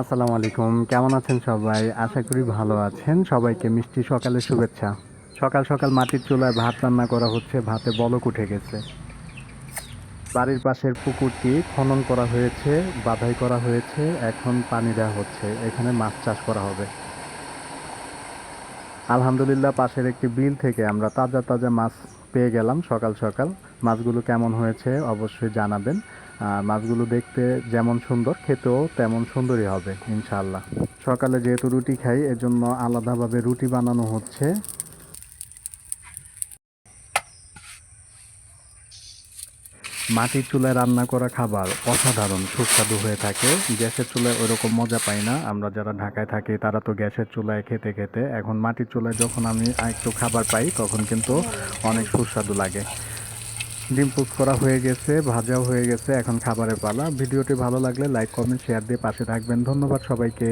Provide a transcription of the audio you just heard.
আসসালামু আলাইকুম। কেমন আছেন সবাই? আশা করি ভালো আছেন। সবাইকে মিষ্টি সকালের শুভেচ্ছা। সকাল সকাল মাটির চুলায় ভাত রান্না করা হচ্ছে, ভাতে বলক উঠে গেছে। বাড়ির পাশের পুকুরটি খনন করা হয়েছে, বাধাই করা হয়েছে, এখন পানি দেওয়া হচ্ছে। এখানে মাছ চাষ করা হবে। আলহামদুলিল্লাহ পাশের একটি বিল থেকে আমরা তাজা তাজা মাছ পেয়ে গেলাম সকাল সকাল। মাছগুলো কেমন হয়েছে অবশ্যই জানাবেন। মাছগুলো দেখতে যেমন সুন্দর, খেতেও তেমন সুন্দরই হবে ইনশাআল্লাহ। সকালে যেহেতু রুটি খাই এজন্য আলাদাভাবে রুটি বানানো হচ্ছে। মাটির চুলায় রান্না করা খাবার অসাধারণ সুস্বাদু হয়ে থাকে। গ্যাসের চুলায় ওরকম মজা পাই না। আমরা যারা ঢাকায় থাকি তারা তো গ্যাসের চুলায় খেতে খেতে এখন মাটির চুলায় যখন আমি একটু খাবার পাই তখন কিন্তু অনেক সুস্বাদু লাগে। ডিম পোচ করা হয়ে গেছে, ভাজাও হয়ে গেছে, এখন খাবারের পালা। ভিডিওটি ভালো লাগলে লাইক কমেন্ট শেয়ার দিয়ে পাশে থাকবেন। ধন্যবাদ সবাইকে।